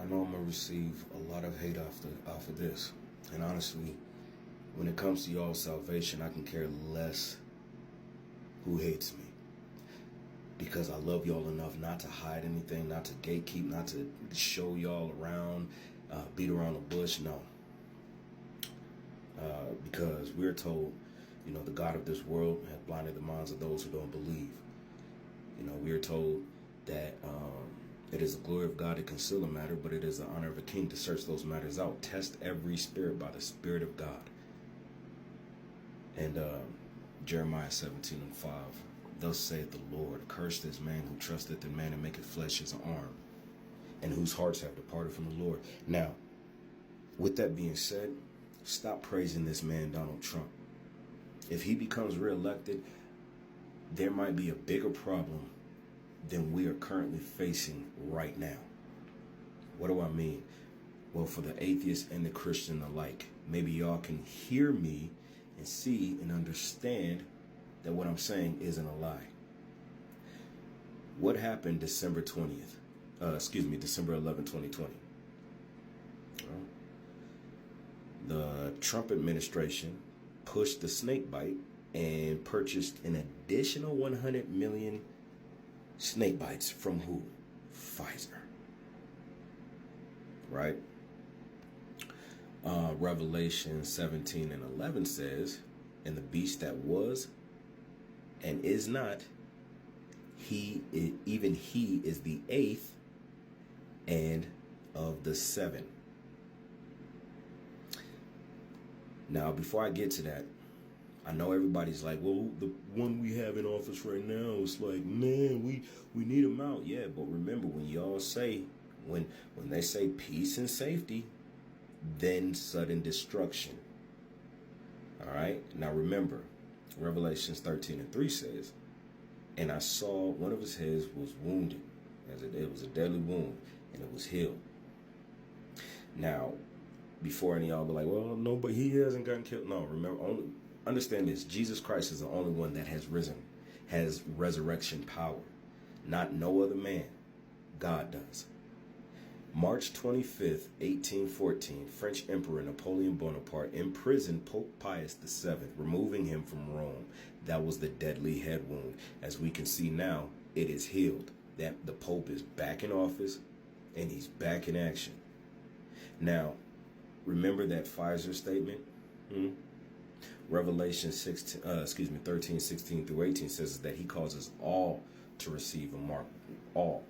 I know I'm gonna receive a lot of hate off of this, and honestly, when it comes to y'all's salvation, I can care less who hates me, because I love y'all enough not to hide anything, not to gatekeep, not to show y'all around, beat around the bush. No, because we're told, the God of this world has blinded the minds of those who don't believe. We are told that it is the glory of God to conceal a matter, but it is the honor of a king to search those matters out. Test every spirit by the Spirit of God. And Jeremiah 17:5, thus saith the Lord, cursed is man who trusteth in man and maketh flesh his arm, and whose hearts have departed from the Lord. Now, with that being said, stop praising this man, Donald Trump. If he becomes reelected, there might be a bigger problem than we are currently facing right now. What do I mean? Well, for the atheist and the Christian alike, maybe y'all can hear me and see and understand that what I'm saying isn't a lie. What happened December 11, 2020? Well, the Trump administration pushed the snake bite and purchased an additional 100 million snake bites from who? Pfizer. Right? Revelation 17:11 says, and the beast that was and is not, even he is the eighth and of the seven. Now, before I get to that, I know everybody's like, well, the one we have in office right now is like, man, we need him out. Yeah, but remember, when y'all say, when they say peace and safety, then sudden destruction. All right. Now remember, Revelations 13:3 says, and I saw one of his heads was wounded, as it was a deadly wound, and it was healed. Now, before any of y'all be like, well, no, but he hasn't gotten killed. No, remember, understand this. Jesus Christ is the only one that has risen, has resurrection power. Not no other man. God does. March 25th, 1814, French Emperor Napoleon Bonaparte imprisoned Pope Pius VII, removing him from Rome. That was the deadly head wound. As we can see now, it is healed. That the Pope is back in office and he's back in action. Now, remember that Pfizer statement? Revelation 13:16 through 18 says that he causes all to receive a mark. All.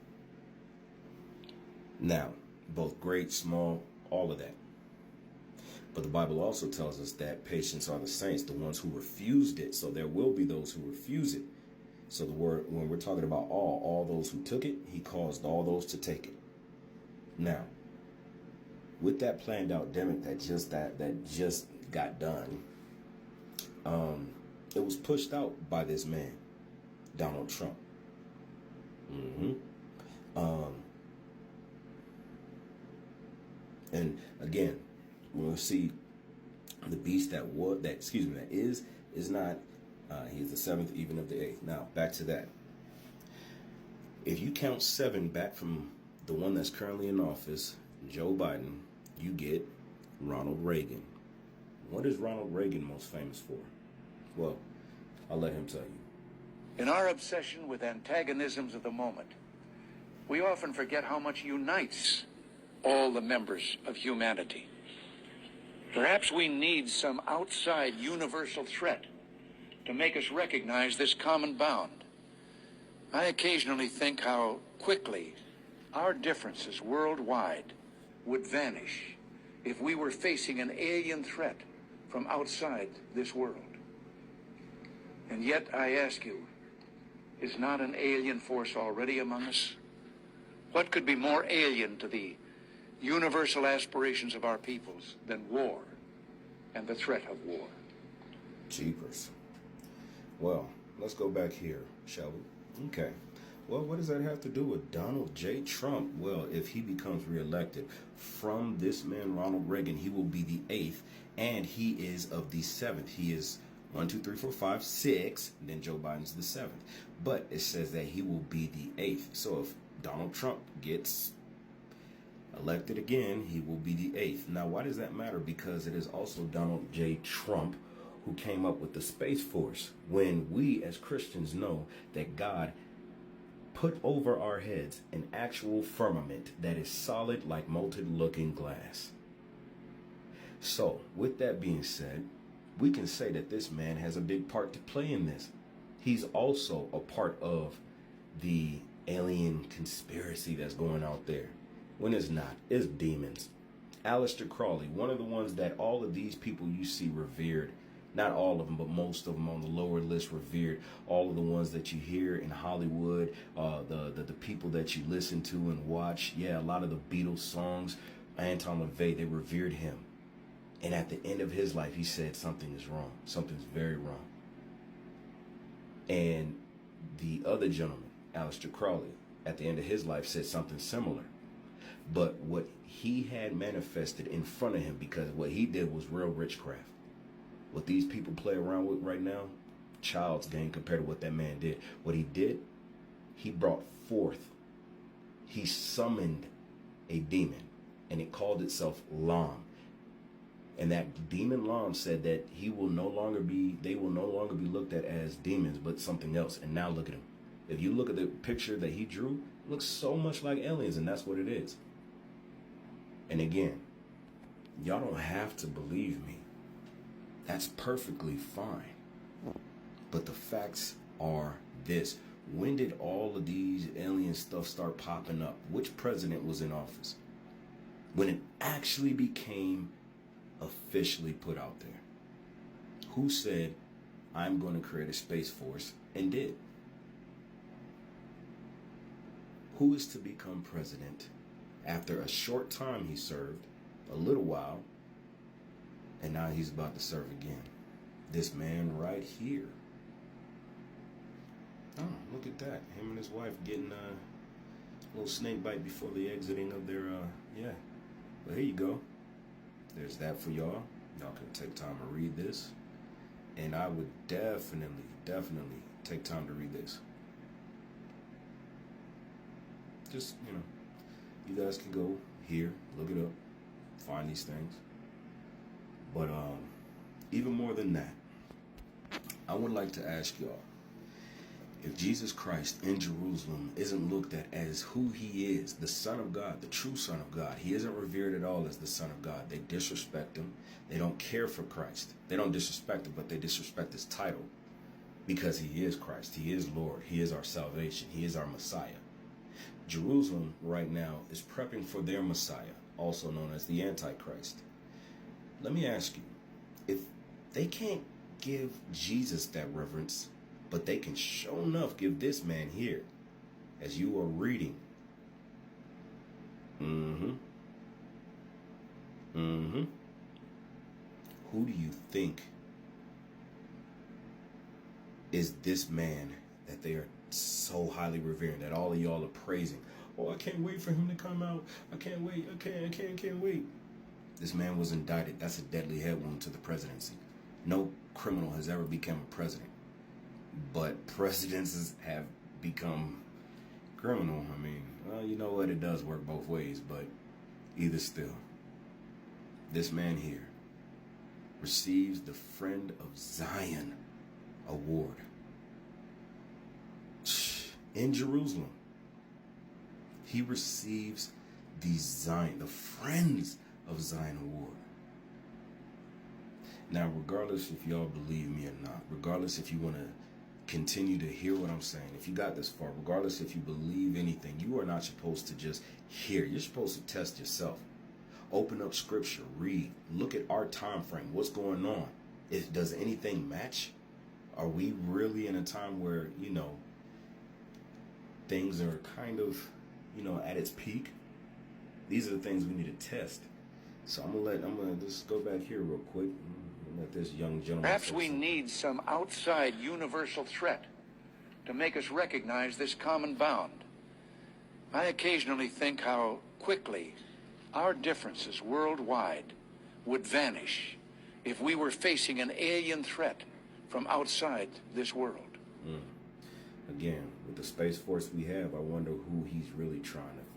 Now, both great, small, all of that. But the Bible also tells us that patients are the saints, the ones who refused it. So there will be those who refuse it. So the word, when we're talking about all those who took it, he caused all those to take it. Now, with that planned out demic that just got done, it was pushed out by this man, Donald Trump. And again, we'll see the beast that is not. He is the seventh, even of the eighth. Now, back to that. If you count 7 back from the one that's currently in office, Joe Biden, you get Ronald Reagan. What is Ronald Reagan most famous for? Well, I'll let him tell you. In our obsession with antagonisms of the moment, we often forget how much unites all the members of humanity. Perhaps we need some outside universal threat to make us recognize this common bound. I occasionally think how quickly our differences worldwide would vanish if we were facing an alien threat from outside this world. And yet, I ask you, is not an alien force already among us? What could be more alien to the universal aspirations of our peoples than war and the threat of war? Jeepers. Well, let's go back here, shall we? Okay. Well, what does that have to do with Donald J. Trump? Well, if he becomes reelected from this man, Ronald Reagan, he will be the 8th, and he is of the 7th. He is 1, 2, 3, 4, 5, 6, and then Joe Biden's the 7th. But it says that he will be the 8th. So if Donald Trump gets Elected again, he will be the 8th. Now, why does that matter? Because it is also Donald J. Trump who came up with the Space Force, when we as Christians know that God put over our heads an actual firmament that is solid like molten looking glass. So, with that being said, we can say that this man has a big part to play in this. He's also a part of the alien conspiracy that's going out there. When it's not, it's demons. Aleister Crowley, one of the ones that all of these people you see revered, not all of them, but most of them on the lower list revered, all of the ones that you hear in Hollywood, the people that you listen to and watch, yeah, a lot of the Beatles songs, Anton LaVey, they revered him. And at the end of his life, he said something is wrong. Something's very wrong. And the other gentleman, Aleister Crowley, at the end of his life said something similar. But what he had manifested in front of him, because what he did was real witchcraft. What these people play around with right now, child's game compared to what that man did. What he did, he brought forth, he summoned a demon, and it called itself Lam. And that demon Lam said that they will no longer be looked at as demons, but something else. And now look at him. If you look at the picture that he drew, it looks so much like aliens, and that's what it is. And again, y'all don't have to believe me. That's perfectly fine. But the facts are this. When did all of these alien stuff start popping up? Which president was in office? When it actually became officially put out there. Who said, I'm going to create a space force, and did? Who is to become president after a short time he served, a little while, and now he's about to serve again? This man right here. Oh, look at that. Him and his wife getting a little snake bite before the exiting of their, yeah. But here you go. There's that for y'all. Y'all can take time to read this. And I would definitely take time to read this. Just, you guys can go here, look it up, find these things. But even more than that, I would like to ask y'all, if Jesus Christ in Jerusalem isn't looked at as who he is, the Son of God, the true Son of God, he isn't revered at all as the Son of God. They disrespect him. They don't care for Christ. They don't disrespect him, but they disrespect his title, because he is Christ. He is Lord. He is our salvation. He is our Messiah. Jerusalem right now is prepping for their Messiah, also known as the Antichrist. Let me ask you, if they can't give Jesus that reverence, but they can sure enough give this man here, as you are reading. Who do you think is this man that they are so highly revering, that all of y'all are praising? Oh, I can't wait for him to come out. I can't wait. I can't wait. This man was indicted. That's a deadly head wound to the presidency. No criminal has ever become a president. But presidents have become criminal. I mean, well, you know what? It does work both ways, but either still. This man here receives the Friend of Zion award in Jerusalem. He receives the Friends of Zion award. Now, regardless if y'all believe me or not, regardless if you want to continue to hear what I'm saying, if you got this far, regardless if you believe anything, you are not supposed to just hear. You're supposed to test yourself. Open up scripture, read, look at our time frame. What's going on? Does anything match? Are we really in a time where, things are kind of, at its peak? These are the things we need to test. So I'm gonna just go back here real quick. Let this young gentleman. Perhaps we need some outside universal threat to make us recognize this common bound. I occasionally think how quickly our differences worldwide would vanish if we were facing an alien threat from outside this world. Again, with the Space Force we have, I wonder who he's really trying to